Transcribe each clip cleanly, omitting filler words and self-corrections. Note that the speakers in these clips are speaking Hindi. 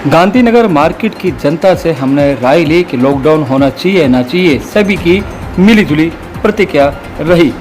गांधीनगर मार्केट की जनता से हमने राय ली कि लॉकडाउन होना चाहिए ना चाहिए, सभी की मिलीजुली प्रतिक्रिया रही।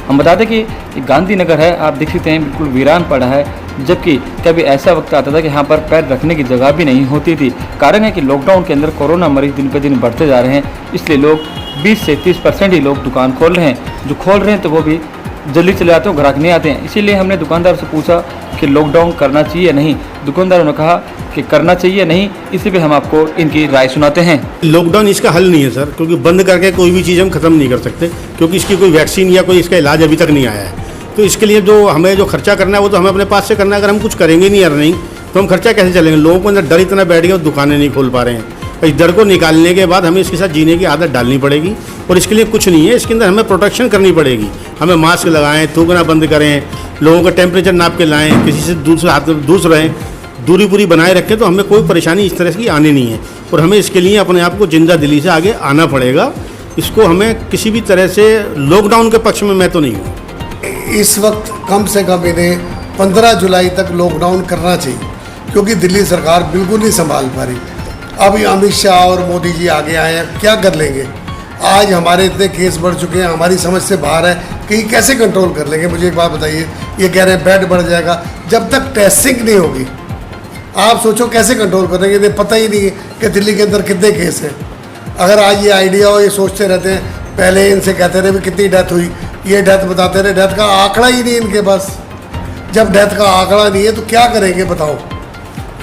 हम बता दें कि गांधीनगर है, आप देख सकते हैं बिल्कुल वीरान पड़ा है, जबकि कभी ऐसा वक्त आता था कि यहाँ पर पैर रखने की जगह भी नहीं होती थी। कारण है कि लॉकडाउन के अंदर कोरोना मरीज दिन पर दिन बढ़ते जा रहे हैं, इसलिए लोग 20 से 30% ही लोग दुकान खोल रहे हैं। जो खोल रहे हैं तो वो भी जल्दी चले जाते हैं, ग्राहक नहीं आते हैं। इसीलिए हमने दुकानदार से पूछा कि लॉकडाउन करना चाहिए या नहीं। दुकानदारों ने कहा कि करना चाहिए नहीं, इसी पे हम आपको इनकी राय सुनाते हैं। लॉकडाउन इसका हल नहीं है सर, क्योंकि बंद करके कोई भी चीज़ हम ख़त्म नहीं कर सकते, क्योंकि इसकी कोई वैक्सीन या कोई इसका इलाज अभी तक नहीं आया है। तो इसके लिए जो हमें जो खर्चा करना है वो तो हमें अपने पास से करना है। अगर हम कुछ करेंगे नहीं अर्निंग तो हम खर्चा कैसे चलेंगे। लोगों को अंदर डर इतना बैठ गया, दुकानें नहीं खोल पा रहे हैं। इस डर को निकालने के बाद हमें इसके साथ जीने की आदत डालनी पड़ेगी, और इसके लिए कुछ नहीं है, इसके अंदर हमें प्रोटेक्शन करनी पड़ेगी। हमें मास्क लगाएं, थूकना बंद करें, लोगों का टेम्परेचर नाप के लाएं, किसी से दूर रहें, दूरी पूरी बनाए रखें, तो हमें कोई परेशानी इस तरह की आनी नहीं है। और हमें इसके लिए अपने आप को जिंदा दिली से आगे आना पड़ेगा। इसको हमें किसी भी तरह से लॉकडाउन के पक्ष में मैं तो नहीं हूँ। इस वक्त कम से कम इन्हें 15 जुलाई तक लॉकडाउन करना चाहिए, क्योंकि दिल्ली सरकार बिल्कुल नहीं संभाल पा रही। अब अमित शाह और मोदी जी आगे आए हैं, क्या कर लेंगे। आज हमारे इतने केस बढ़ चुके हैं, हमारी समझ से बाहर है कि ये कैसे कंट्रोल कर लेंगे। मुझे एक बात बताइए, ये कह रहे हैं बेड बढ़ जाएगा, जब तक टेस्टिंग नहीं होगी आप सोचो कैसे कंट्रोल करेंगे। इन्हें पता ही नहीं है कि दिल्ली के अंदर कितने केस हैं। अगर आज ये आइडिया हो, ये सोचते रहते हैं, पहले इनसे कहते रहे भी कितनी डेथ हुई, ये डेथ बताते रहे, डेथ का आंकड़ा ही नहीं इनके पास। जब डेथ का आंकड़ा नहीं है तो क्या करेंगे बताओ।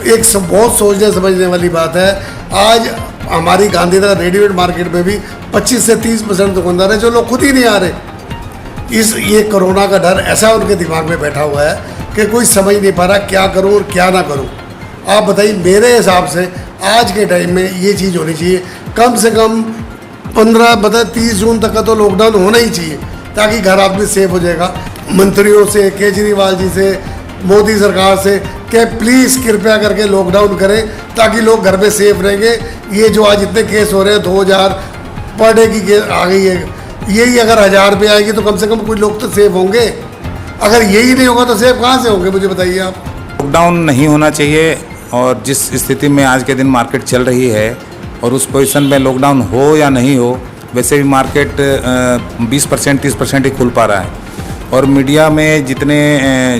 एक बहुत सोचने समझने वाली बात है। आज हमारी गांधीनगर रेडीमेड मार्केट में भी 25 से 30% दुकानदार हैं जो लोग खुद ही नहीं आ रहे। ये कोरोना का डर ऐसा उनके दिमाग में बैठा हुआ है कि कोई समझ नहीं पा रहा क्या करूं और क्या ना करूं। आप बताइए, मेरे हिसाब से आज के टाइम में ये चीज़ होनी चाहिए, कम से कम 30 जून तक का तो लॉकडाउन होना ही चाहिए, ताकि घर आदमी सेफ हो जाएगा। मंत्रियों से, केजरीवाल जी से, मोदी सरकार से कि प्लीज़ कृपया करके लॉकडाउन करें, ताकि लोग घर में सेफ रहेंगे। ये जो आज इतने केस हो रहे हैं, 2000 पर डे की केस आ गई है, यही अगर 1000 पे आएगी तो कम से कम कुछ लोग तो सेफ होंगे। अगर यही नहीं होगा तो सेफ कहाँ से होंगे, मुझे बताइए आप। लॉकडाउन नहीं होना चाहिए, और जिस स्थिति में आज के दिन मार्केट चल रही है और उस पोजीशन में लॉकडाउन हो या नहीं हो, वैसे भी मार्केट 20% 30% ही खुल पा रहा है। और मीडिया में जितने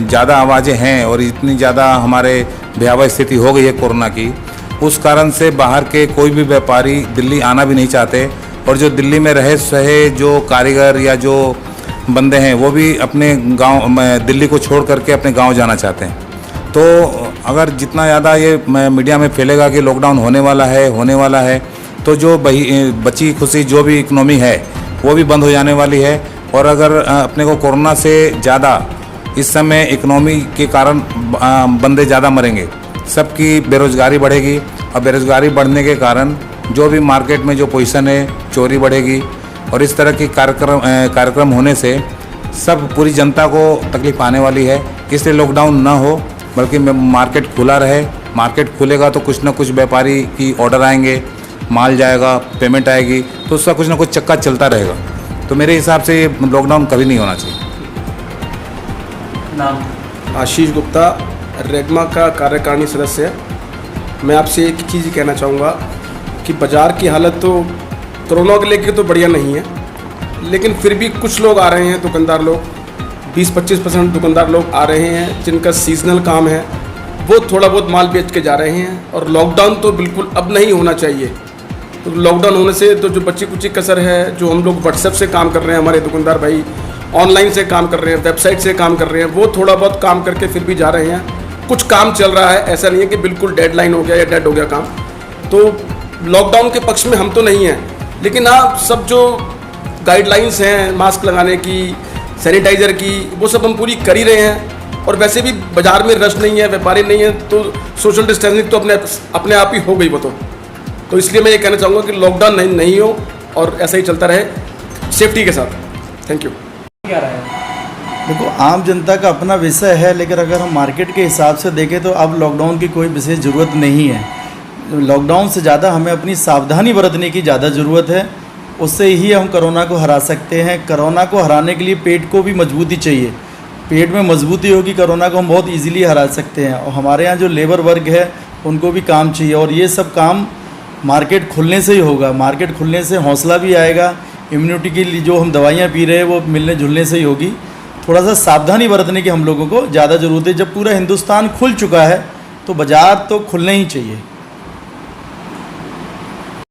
ज़्यादा आवाज़ें हैं और इतनी ज़्यादा हमारे भयावह स्थिति हो गई है कोरोना की, उस कारण से बाहर के कोई भी व्यापारी दिल्ली आना भी नहीं चाहते। और जो दिल्ली में रहे सहे जो कारीगर या जो बंदे हैं वो भी अपने गांव में दिल्ली को छोड़ करके अपने गांव जाना चाहते हैं। तो अगर जितना ज़्यादा ये मीडिया में फैलेगा कि लॉकडाउन होने वाला है, तो जो बची खुशी जो भी इकनॉमी है वो भी बंद हो जाने वाली है। और अगर अपने को कोरोना से ज़्यादा इस समय इकनॉमी के कारण बंदे ज़्यादा मरेंगे, सबकी बेरोज़गारी बढ़ेगी, और बेरोज़गारी बढ़ने के कारण जो भी मार्केट में जो पोजीशन है, चोरी बढ़ेगी। और इस तरह की कार्यक्रम होने से सब पूरी जनता को तकलीफ आने वाली है। इसलिए लॉकडाउन ना हो, बल्कि मार्केट खुला रहे। मार्केट खुलेगा तो कुछ ना कुछ व्यापारी की ऑर्डर आएंगे, माल जाएगा, पेमेंट आएगी, तो उसका कुछ ना कुछ चक्का चलता रहेगा। तो मेरे हिसाब से लॉकडाउन कभी नहीं होना चाहिए। नाम आशीष गुप्ता, रेगमा का कार्यकारिणी सदस्य। मैं आपसे एक चीज़ कहना चाहूँगा कि बाज़ार की हालत तो कोरोना के लेकर तो बढ़िया नहीं है, लेकिन फिर भी कुछ लोग आ रहे हैं, दुकानदार लोग 20-25% दुकानदार लोग आ रहे हैं जिनका सीजनल काम है, वो थोड़ा बहुत माल बेच के जा रहे हैं। और लॉकडाउन तो बिल्कुल अब नहीं होना चाहिए। तो लॉकडाउन होने से तो जो बच्ची कुची कसर है, जो हम लोग व्हाट्सएप से काम कर रहे हैं, हमारे दुकानदार भाई ऑनलाइन से काम कर रहे हैं, वेबसाइट से काम कर रहे हैं, वो थोड़ा बहुत काम करके फिर भी जा रहे हैं। कुछ काम चल रहा है, ऐसा नहीं है कि बिल्कुल डेडलाइन हो गया या डेड हो गया काम। तो लॉकडाउन के पक्ष में हम तो नहीं हैं, लेकिन हाँ सब जो गाइडलाइंस हैं मास्क लगाने की, सैनिटाइज़र की, वो सब हम पूरी कर ही रहे हैं। और वैसे भी बाज़ार में रश नहीं है, व्यापारी नहीं है, तो सोशल डिस्टेंसिंग तो अपने आप ही हो गई वो तो इसलिए मैं ये कहना चाहूँगा कि लॉकडाउन नहीं हो और ऐसा ही चलता रहे सेफ्टी के साथ। Thank you. क्या रहा है? देखो, आम जनता का अपना विषय है, लेकिन अगर हम मार्केट के हिसाब से देखें तो अब लॉकडाउन की कोई विशेष ज़रूरत नहीं है। लॉकडाउन से ज़्यादा हमें अपनी सावधानी बरतने की ज़्यादा ज़रूरत है। उससे ही हम कोरोना को हरा सकते हैं। कोरोना को हराने के लिए पेट को भी मजबूती चाहिए। पेट में मजबूती होगी, कोरोना को हम बहुत इजीली हरा सकते हैं। और हमारे यहाँ जो लेबर वर्ग है उनको भी काम चाहिए, और ये सब काम मार्केट खुलने से ही होगा। मार्केट खुलने से हौसला भी आएगा, इम्यूनिटी के लिए जो हम दवाइयाँ पी रहे हैं वो मिलने जुलने से ही होगी। थोड़ा सा सावधानी बरतने की हम लोगों को ज़्यादा ज़रूरत है। जब पूरा हिंदुस्तान खुल चुका है तो बाज़ार तो खुलने ही चाहिए।